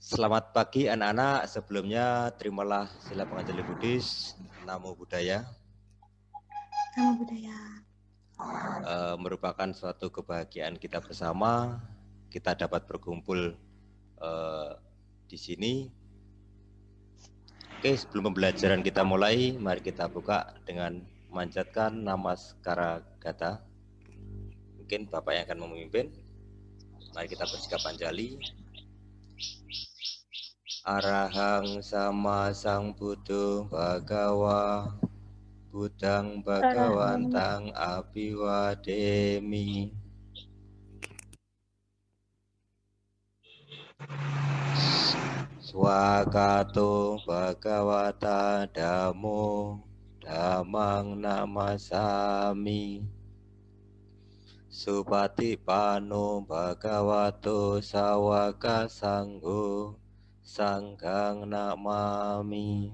Selamat pagi anak-anak. Sebelumnya terimalah sila penganjali Buddhis, Namo Buddhaya. Namo Buddhaya. Merupakan suatu kebahagiaan kita bersama. Kita dapat berkumpul di sini. Oke, sebelum pembelajaran kita mulai, mari kita buka dengan memanjatkan Namaskara Gata. Mungkin Bapak yang akan memimpin. Mari kita bersikap Anjali. Arahang sama sang Buddho Bhagawa Budang Bhagawantang Abiwademi. Swakato Bhagawata Dhammo Dhammang Namasami. Supatipano Bhagavato Sawaka Sangho Sanghang Namami.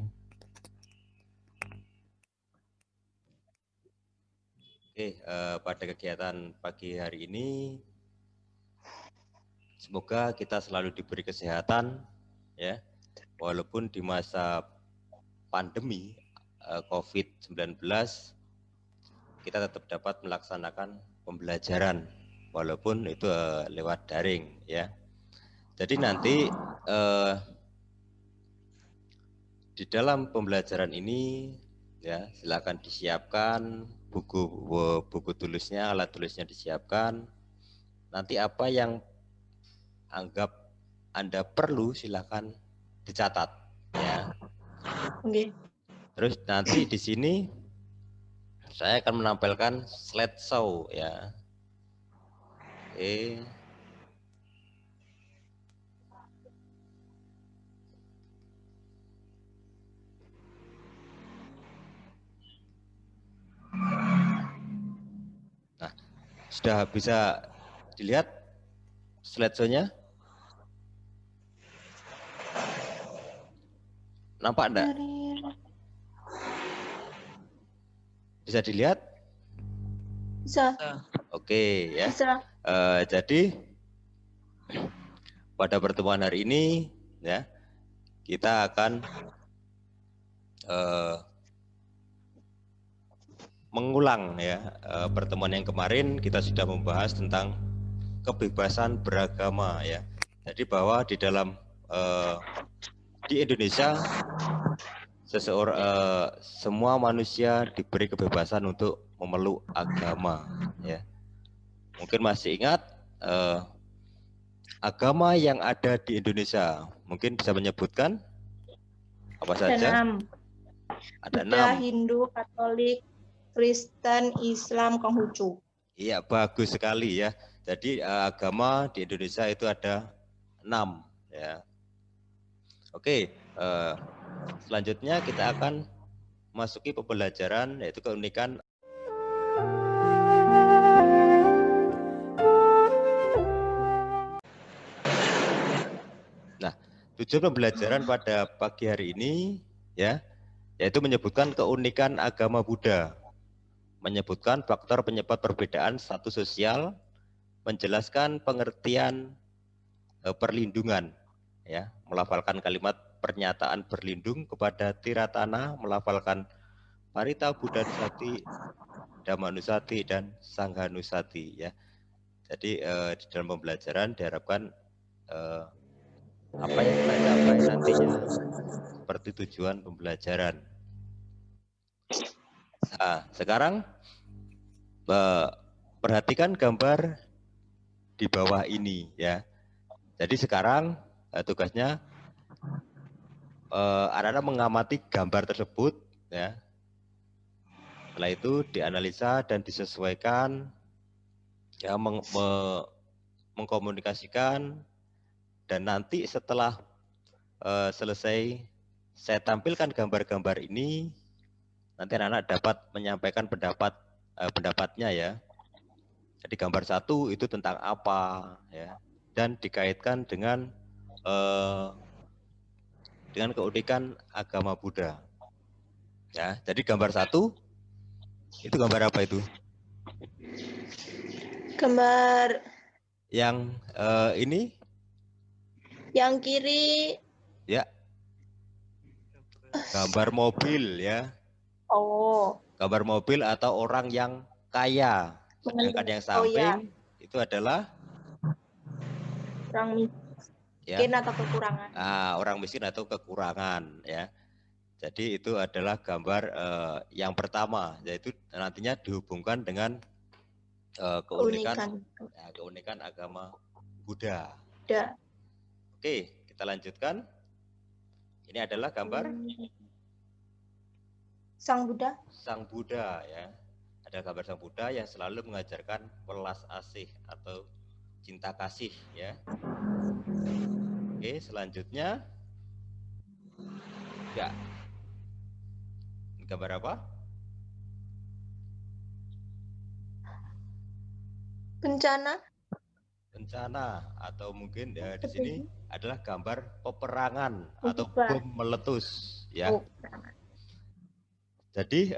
Pada kegiatan pagi hari ini, semoga kita selalu diberi kesehatan, ya, walaupun di masa pandemi COVID-19 kita tetap dapat melaksanakan pembelajaran, walaupun itu lewat daring, ya. Jadi nanti di dalam pembelajaran ini, ya, silakan disiapkan buku tulisnya, alat tulisnya disiapkan. Nanti apa yang anggap Anda perlu silakan dicatat, ya. Oke. Terus nanti di sini saya akan menampilkan slideshow, ya. Oke. Nah, sudah bisa dilihat slideshow-nya? Nampak enggak? Bisa dilihat? Bisa. Oke, ya. Bisa. Jadi pada pertemuan hari ini, ya, kita akan mengulang, ya, pertemuan yang kemarin kita sudah membahas tentang kebebasan beragama, ya. Jadi bahwa di dalam di Indonesia semua manusia diberi kebebasan untuk memeluk agama, ya. Mungkin masih ingat agama yang ada di Indonesia, mungkin bisa menyebutkan apa saja? Ada Buddha, 6. Hindu, Katolik, Kristen, Islam, Konghucu. Iya, bagus sekali, ya. Jadi agama di Indonesia itu ada 6, ya. Oke, selanjutnya kita akan masuki pembelajaran, yaitu keunikan. Nah, tujuan pembelajaran pada pagi hari ini, ya, yaitu menyebutkan keunikan agama Buddha, menyebutkan faktor penyebab perbedaan status sosial, menjelaskan pengertian perlindungan, ya, melafalkan kalimat pernyataan berlindung kepada Tiratana, melafalkan Parita Buddha Nusati, Dhammanusati, dan Sanghanusati, ya. Jadi di dalam pembelajaran diharapkan apa yang kita capai nantinya seperti tujuan pembelajaran. Nah, sekarang perhatikan gambar di bawah ini, ya. Jadi sekarang tugasnya anak-anak mengamati gambar tersebut, ya. Setelah itu dianalisa dan disesuaikan, ya, mengkomunikasikan, dan nanti setelah selesai saya tampilkan gambar-gambar ini, nanti anak-anak dapat menyampaikan pendapatnya, ya. Jadi gambar 1 itu tentang apa, ya, dan dikaitkan dengan keunikan agama Buddha, ya. Jadi gambar 1 itu gambar apa itu? Gambar Yang ini? Yang kiri Ya. Gambar mobil ya. oh Gambar mobil atau orang yang kaya. Sedangkan yang samping itu adalah orang miskin atau kekurangan. Orang miskin atau kekurangan ya. Jadi itu adalah gambar yang pertama, yaitu nantinya dihubungkan dengan keunikan agama Buddha. Oke, kita lanjutkan. Ini adalah gambar Sang Buddha. Sang Buddha ya. Ada gambar Sang Buddha yang selalu mengajarkan welas asih atau cinta kasih ya. Oke, selanjutnya ya. Gambar apa? Bencana atau mungkin ya di sini adalah gambar peperangan atau bom meletus ya. Jadi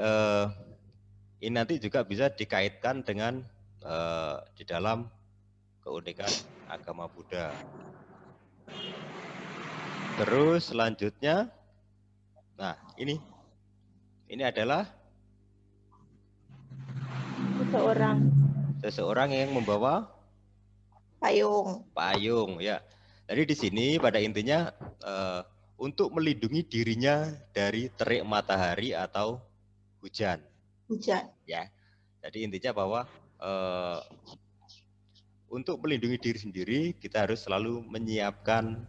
ini nanti juga bisa dikaitkan dengan di dalam keunikan agama Buddha. Terus selanjutnya, nah ini adalah seseorang yang membawa payung ya. Jadi di sini pada intinya untuk melindungi dirinya dari terik matahari atau hujan. Ya. Jadi intinya bahwa untuk melindungi diri sendiri kita harus selalu menyiapkan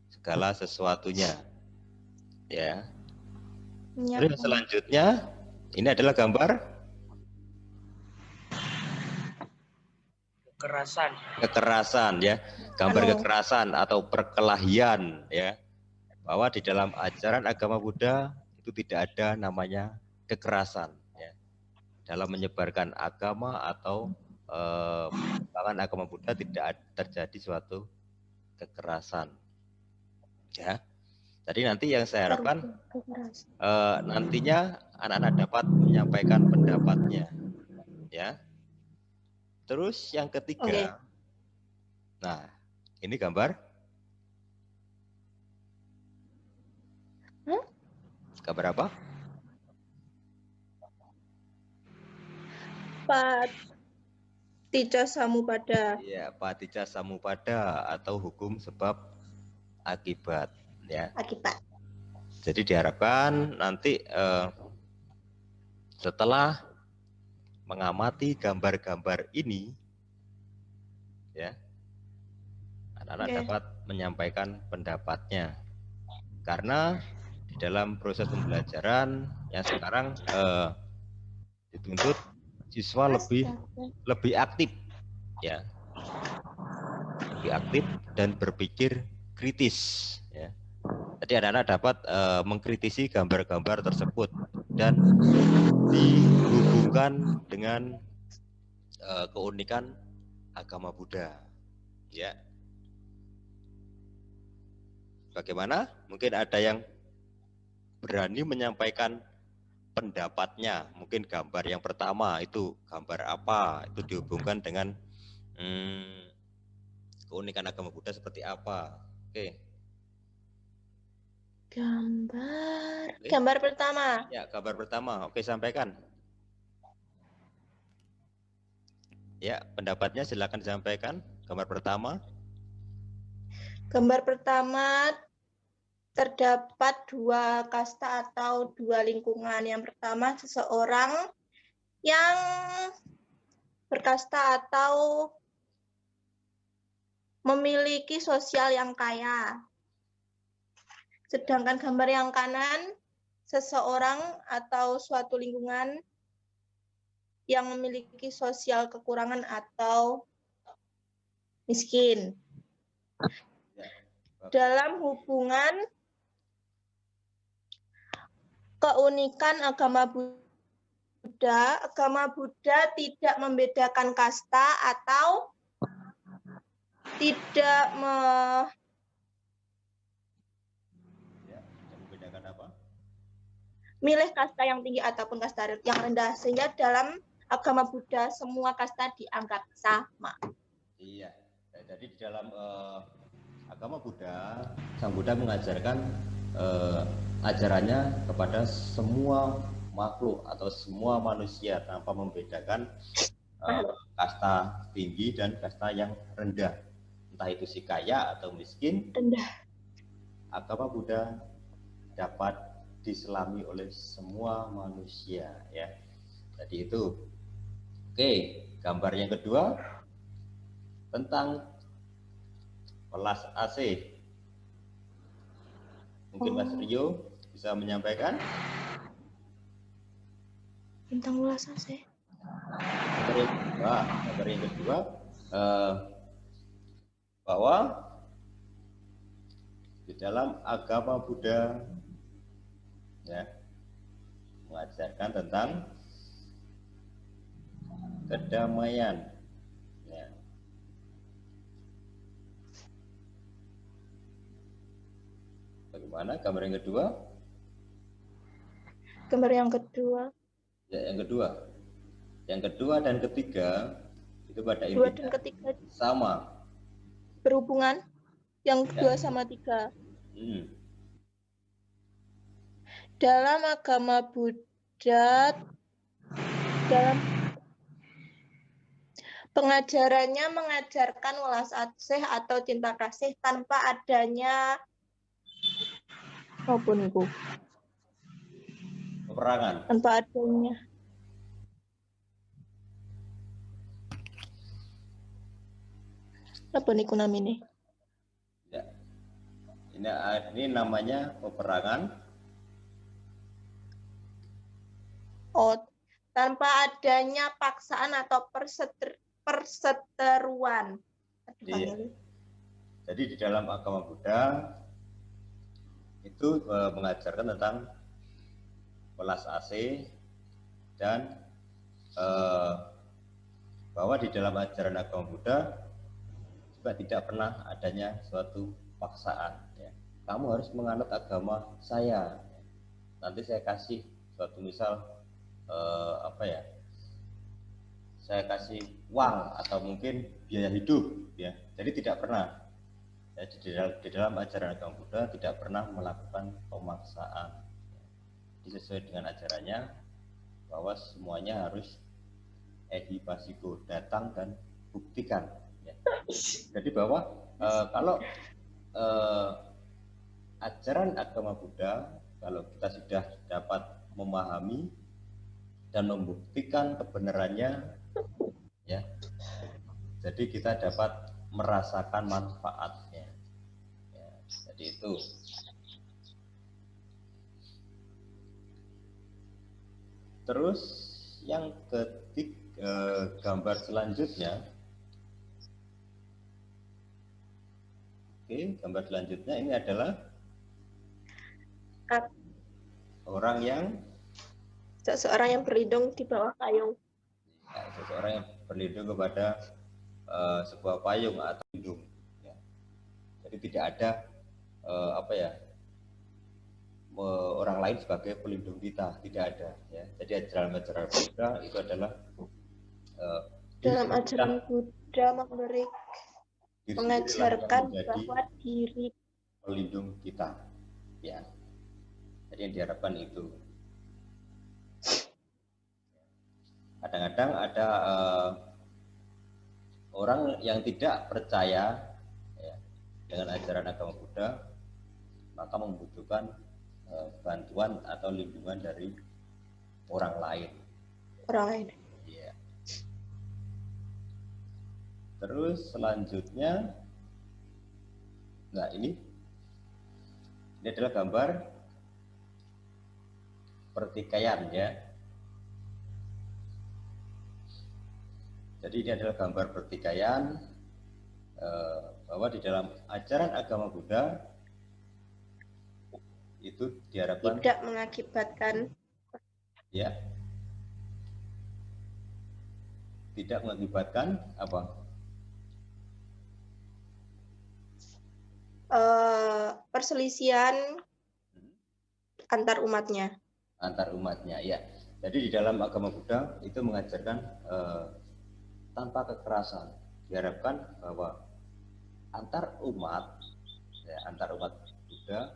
segala sesuatunya. Ya. Terus selanjutnya ini adalah gambar kekerasan ya, gambar kekerasan atau perkelahian ya, bahwa di dalam ajaran agama Buddha itu tidak ada namanya kekerasan ya. Dalam menyebarkan agama atau pengembangan agama Buddha tidak terjadi suatu kekerasan ya. Jadi nanti yang saya harapkan nantinya anak-anak dapat menyampaikan pendapatnya ya. Terus yang ketiga, nah ini gambar apa? Paticca Samuppada. Iya, Paticca Samuppada atau hukum sebab akibat ya. Jadi diharapkan nanti setelah mengamati gambar-gambar ini ya, anak-anak dapat menyampaikan pendapatnya, karena di dalam proses pembelajaran yang sekarang dituntut siswa lebih aktif ya, lebih aktif dan berpikir kritis ya. Jadi anak-anak dapat mengkritisi gambar-gambar tersebut dan dihubungkan dengan keunikan agama Buddha ya. Bagaimana? Mungkin ada yang berani menyampaikan pendapatnya. Mungkin gambar yang pertama itu gambar apa? Itu dihubungkan dengan keunikan agama Buddha seperti apa? Oke. Gambar pertama. Ya, gambar pertama. Oke, sampaikan. Ya, pendapatnya silakan disampaikan. Gambar pertama. Gambar pertama terdapat dua kasta atau dua lingkungan. Yang pertama seseorang yang berkasta atau memiliki sosial yang kaya. Sedangkan gambar yang kanan, seseorang atau suatu lingkungan yang memiliki sosial kekurangan atau miskin. Dalam hubungan keunikan agama Buddha tidak membedakan kasta atau tidak milih kasta yang tinggi ataupun kasta yang rendah, sehingga dalam agama Buddha semua kasta dianggap sama. Iya, jadi di dalam agama Buddha, Sang Buddha mengajarkan ajarannya kepada semua makhluk atau semua manusia tanpa membedakan kasta tinggi dan kasta yang rendah, entah itu si kaya atau miskin. Rendah. Agama Buddha dapat diselami oleh semua manusia, ya. Jadi itu. Oke, gambar yang kedua tentang welas AC. Mungkin Mas Rio bisa menyampaikan tentang welas AC. Gambar yang kedua bahwa di dalam agama Buddha, ya, mengajarkan tentang kedamaian, ya. Bagaimana gambar yang kedua? Gambar yang kedua. Ya, yang kedua dan ketiga itu pada Dua intinya dan ketiga sama. Berhubungan. Yang kedua sama tiga. Dalam agama Buddha, dalam pengajarannya mengajarkan welas asih atau cinta kasih tanpa adanya peperangan. Tanpa adanya apa niku namanya? Ya. Ini namanya peperangan. Oh, tanpa adanya paksaan atau perseteruan. Iya. Jadi di dalam agama Buddha itu mengajarkan tentang welas asih dan bahwa di dalam ajaran agama Buddha juga tidak pernah adanya suatu paksaan, ya. Kamu harus menganut agama saya, nanti saya kasih suatu misal saya kasih uang atau mungkin biaya hidup, ya. Jadi tidak pernah, ya, di dalam ajaran agama Buddha tidak pernah melakukan pemaksaan. Sesuai dengan ajarannya bahwa semuanya harus ehipasiko, datang dan buktikan, ya. Jadi bahwa kalau ajaran agama Buddha, kalau kita sudah dapat memahami dan membuktikan kebenarannya, ya, jadi kita dapat merasakan manfaatnya, ya. Jadi itu. Terus yang ketiga, gambar selanjutnya. Oke, gambar selanjutnya ini adalah orang yang seseorang yang berlindung di bawah payung. Ya, seseorang yang berlindung kepada sebuah payung atau lindung, ya. Jadi tidak ada orang lain sebagai pelindung kita, tidak ada, ya. Jadi ajaran-ajaran Buddha itu adalah dalam ajaran Buddha mengajarkan bahwa diri pelindung kita, ya. Jadi yang diharapkan itu. Kadang-kadang ada orang yang tidak percaya, ya, dengan ajaran agama Buddha, maka membutuhkan bantuan atau lindungan dari orang lain. Ya. Terus selanjutnya, nah ini adalah gambar pertikaian, ya. Jadi ini adalah gambar pertikaian bahwa di dalam ajaran agama Buddha itu diharapkan tidak mengakibatkan, ya, tidak mengakibatkan apa? Perselisihan antar umatnya. Ya. Jadi di dalam agama Buddha itu mengajarkan tanpa kekerasan. Diharapkan bahwa antar umat ya, antar umat Buddha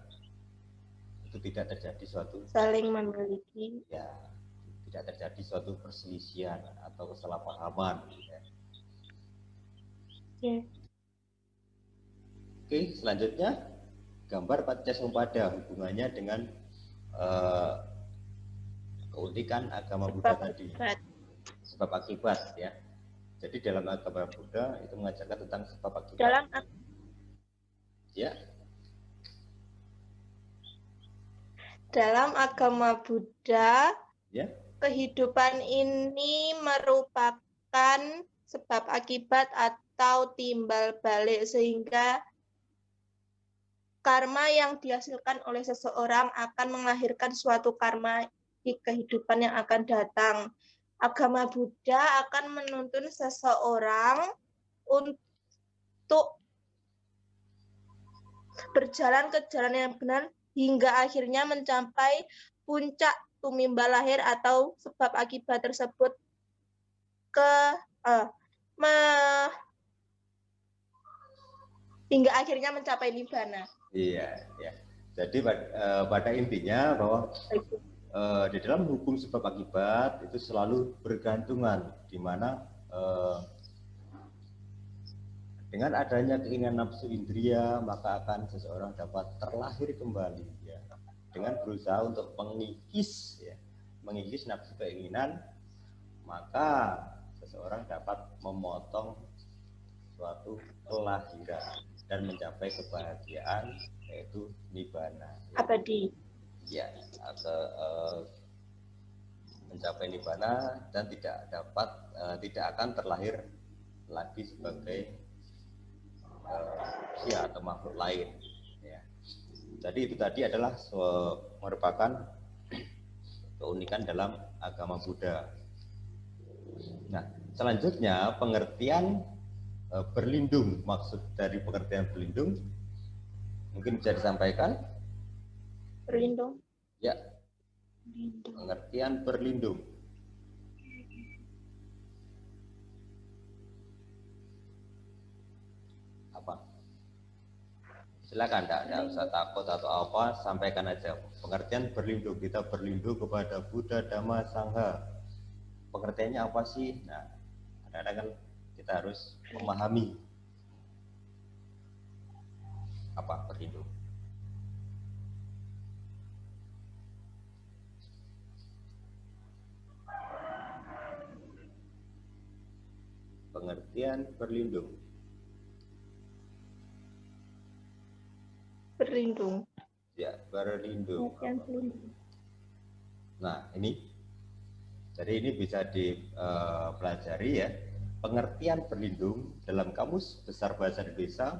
itu tidak terjadi suatu saling memiliki, ya, tidak terjadi suatu perselisihan atau kesalahpahaman. Ya. ya. Oke, selanjutnya gambar Paticasompada hubungannya dengan keunikan agama Buddha tadi, sebab akibat ya. Jadi dalam agama Buddha itu mengajarkan tentang sebab akibat. Dalam agama Buddha, ya, kehidupan ini merupakan sebab akibat atau timbal balik, sehingga karma yang dihasilkan oleh seseorang akan melahirkan suatu karma di kehidupan yang akan datang. Agama Buddha akan menuntun seseorang untuk berjalan ke jalan yang benar hingga akhirnya mencapai puncak tumimbal lahir atau sebab akibat tersebut hingga akhirnya mencapai nibbana. Iya, ya. Jadi pada intinya bahwa di dalam hukum sebab akibat itu selalu bergantungan, di mana dengan adanya keinginan nafsu indria maka akan seseorang dapat terlahir kembali ya, dengan berusaha untuk mengikis ya, mengikis nafsu keinginan, maka seseorang dapat memotong suatu kelahiran dan mencapai kebahagiaan, yaitu nibbana. Abadi. Ya, atau mencapai nibbana dan tidak akan terlahir lagi sebagai manusia atau makhluk lain. Ya. Jadi itu tadi adalah merupakan keunikan dalam agama Buddha. Nah, selanjutnya pengertian berlindung. Maksud dari pengertian berlindung mungkin bisa disampaikan? Berlindung. Ya. Pengertian berlindung. Apa? Silakan, tidak usah takut atau apa, sampaikan aja. Pengertian berlindung, kita berlindung kepada Buddha, Dhamma, Sangha. Pengertiannya apa sih? Nah, kadang-kadang kan kita harus memahami apa berlindung. Pengertian berlindung. Berlindung. Ya, berlindung. Nah, ini. Jadi ini bisa dipelajari ya. Pengertian berlindung dalam Kamus Besar Bahasa Indonesia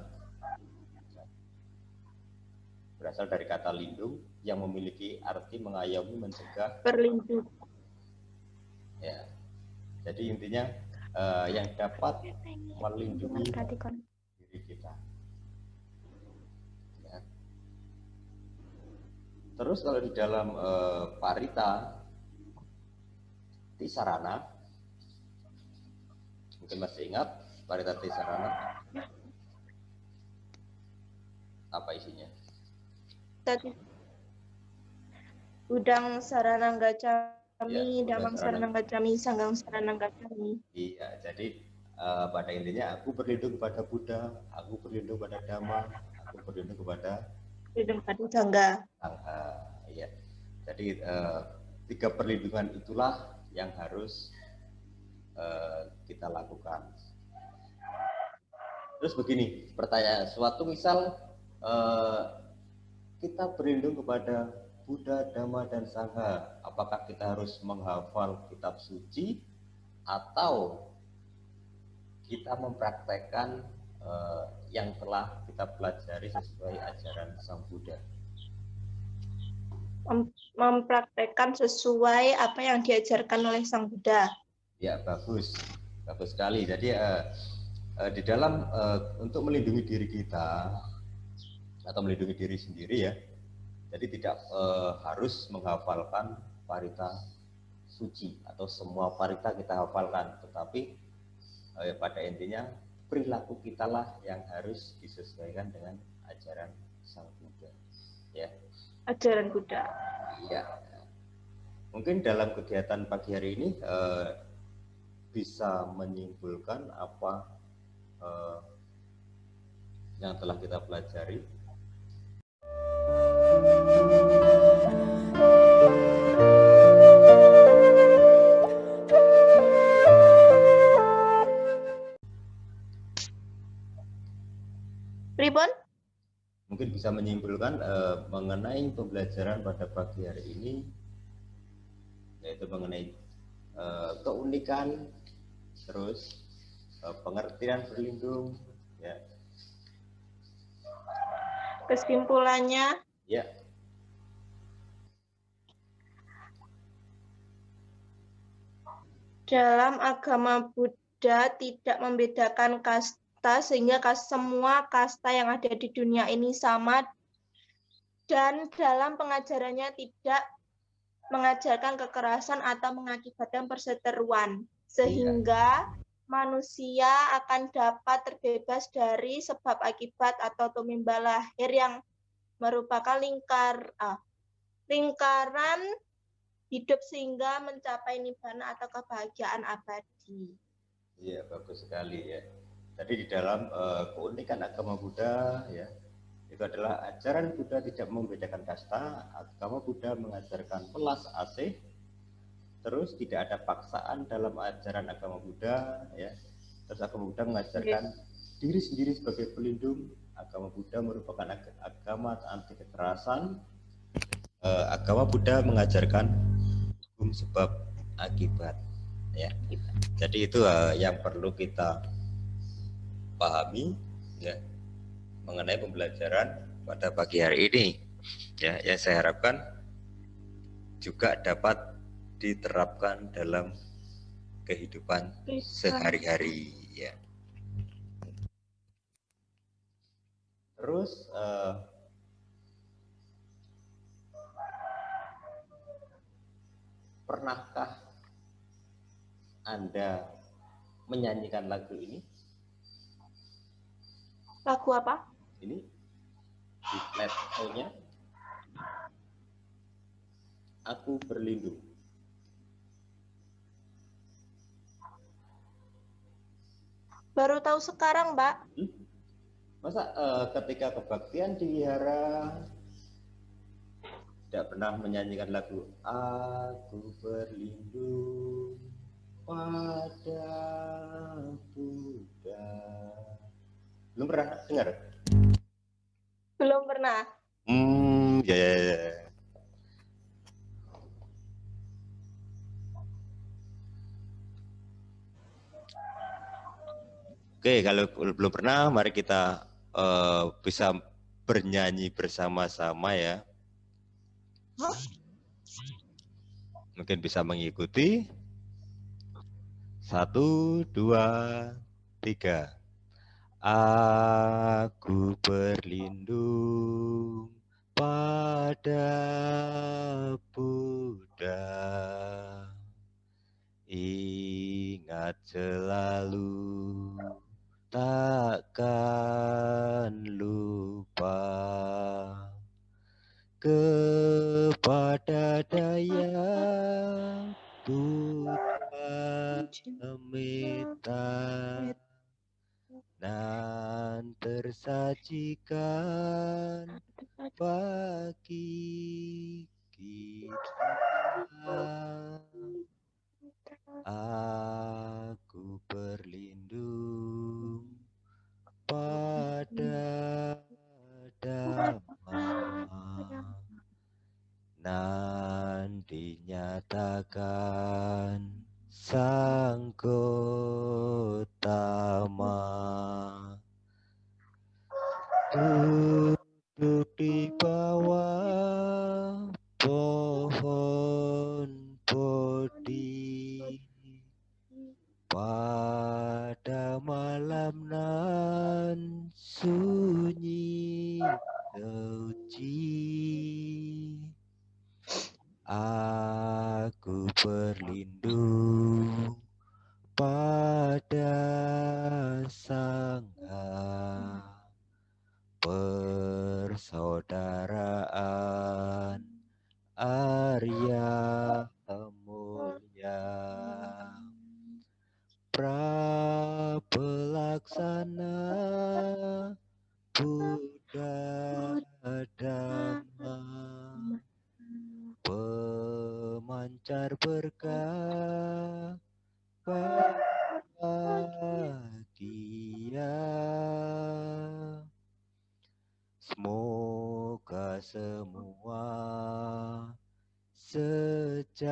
berasal dari kata lindung yang memiliki arti mengayomi, mencegah. Berlindung. Ya. Jadi intinya yang dapat melindungi diri kita. Ya. Terus kalau di dalam Parita Tisarana, mungkin masih ingat Parita Tisarana? Apa isinya? Tadi Udang Saranang Gacami, ya, Damang Saranang Gacami, Sanggang Saranang Gacami. Iya, jadi pada intinya aku berlindung kepada Buddha, aku berlindung kepada Dhamma, aku berlindung kepada Sangha. Iya. Jadi 3 perlindungan itulah yang harus kita lakukan. Terus begini, pertanyaan, suatu misal kita berlindung kepada Buddha, Dhamma, dan Sangha, apakah kita harus menghafal kitab suci atau kita mempraktekkan yang telah kita pelajari sesuai ajaran Sang Buddha? Mempraktekkan sesuai apa yang diajarkan oleh Sang Buddha. Ya, bagus sekali. Jadi di dalam untuk melindungi diri kita atau melindungi diri sendiri ya, jadi tidak harus menghafalkan parita suci atau semua parita kita hafalkan, tetapi pada intinya perilaku kita lah yang harus disesuaikan dengan ajaran Sang Buddha. Ya. Ajaran Buddha. Ya. Mungkin dalam kegiatan pagi hari ini bisa menyimpulkan apa yang telah kita pelajari. Pribon? Mungkin bisa menyimpulkan mengenai pembelajaran pada pagi hari ini, yaitu mengenai keunikan, terus pengertian berlindung, ya. Kesimpulannya, Ya. dalam agama Buddha tidak membedakan kasta, sehingga semua kasta yang ada di dunia ini sama, dan dalam pengajarannya tidak mengajarkan kekerasan atau mengakibatkan perseteruan, sehingga manusia akan dapat terbebas dari sebab akibat atau tumimbal lahir yang merupakan lingkaran hidup sehingga mencapai nibbana atau kebahagiaan abadi. Iya, bagus sekali ya. Jadi di dalam keunikan agama Buddha, ya, itu adalah ajaran Buddha tidak membedakan kasta. Agama Buddha mengajarkan welas asih, terus tidak ada paksaan dalam ajaran agama Buddha, ya. Terus agama Buddha mengajarkan diri sendiri sebagai pelindung. Agama Buddha merupakan agama anti kekerasan. Agama Buddha mengajarkan hukum sebab akibat, ya. Jadi itu yang perlu kita pahami, ya, mengenai pembelajaran pada pagi hari ini, ya, yang saya harapkan juga dapat diterapkan dalam kehidupan sehari-hari, ya. Terus pernahkah Anda menyanyikan lagu ini? Lagu apa? Ini di flat O-nya, Aku Berlindung. Baru tahu sekarang, Mbak. Masa ketika kebaktian di wihara tidak pernah menyanyikan lagu Aku Berlindung pada Buddha? Belum pernah dengar? Belum pernah. Ya. Oke, kalau belum pernah, mari kita bisa bernyanyi bersama-sama, ya. Mungkin bisa mengikuti. 1, 2, 3. Aku berlindung pada Buddha, ingat selalu takkan lupa kepada daya Tuhan meminta dan tersajikan bagi kita. Aku berlindung pada Dhamma, nan dinyatakan Sang Gotama. Duduk di bawah pohon bodhi pada malam nan sunyi suci, aku berlindung pada Sang persaudaraan Arya Mulya, Prapelaksana Buddha Dhamma, pemancar berkah bahagia. Semoga semua sejahtera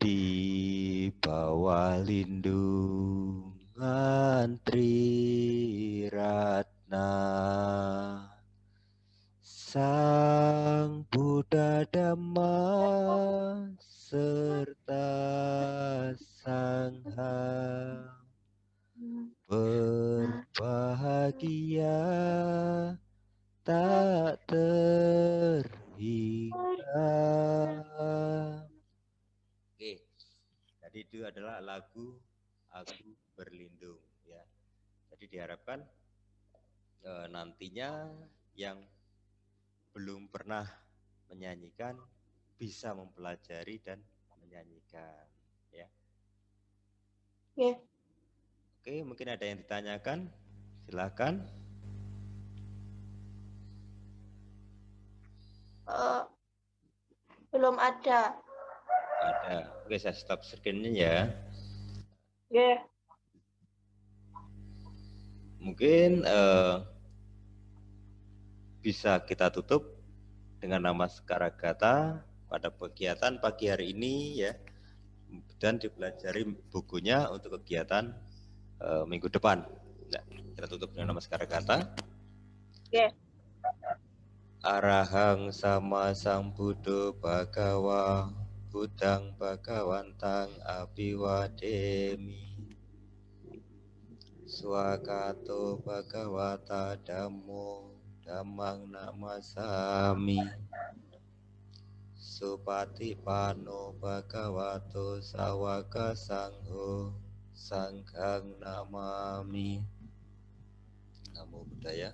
di bawah lindungan Triratna, Sang Buddha Dhamma serta Sangha berbahagia tak terhingga. Oke, jadi itu adalah lagu Aku Berlindung ya. Jadi diharapkan nantinya yang belum pernah menyanyikan bisa mempelajari dan menyanyikan ya. Ya. Oke, mungkin ada yang ditanyakan, silakan. Belum ada. Ada. Oke, saya stop screen-nya ya. Ya. Mungkin bisa kita tutup dengan nama Sekaragata pada kegiatan pagi hari ini ya, dan dipelajari bukunya untuk kegiatan minggu depan. Nah, kita tutup dengan nama Sekaragata. Ya. Arahang sama Sang Buddha Bhagawa Buddhang Bhagawantang Abiwademi, Swakato Bhagawata Dhammo Dhammang Namasami, Supatipano Bhagavato Sawaka Sangho Sanghang Namami. Namo Buddhaya.